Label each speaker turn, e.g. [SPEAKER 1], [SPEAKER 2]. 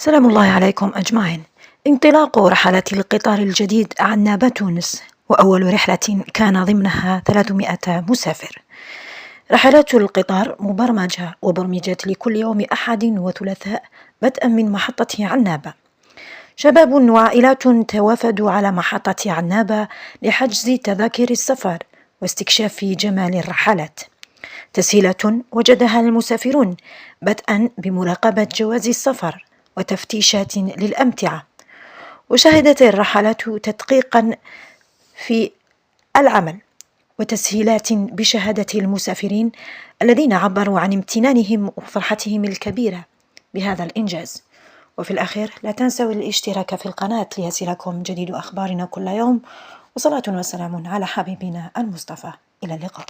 [SPEAKER 1] سلام الله عليكم أجمعين. انطلاق رحلة القطار الجديد عنابة تونس، وأول رحلة كان ضمنها 300 مسافر. رحلات القطار مبرمجة وبرمجت لكل يوم أحد وثلاثاء بدءا من محطة عنابة. شباب وعائلات توافدوا على محطة عنابة لحجز تذاكر السفر واستكشاف جمال الرحلات. تسهيلات وجدها المسافرون بدءا بمراقبة جواز السفر وتفتيشات للأمتعة. وشهدت الرحلات تدقيقا في العمل وتسهيلات بشهادة المسافرين الذين عبروا عن امتنانهم وفرحتهم الكبيرة بهذا الإنجاز. وفي الأخير لا تنسوا الاشتراك في القناة ليصلكم جديد أخبارنا كل يوم، وصلاة وسلام على حبيبنا المصطفى. إلى اللقاء.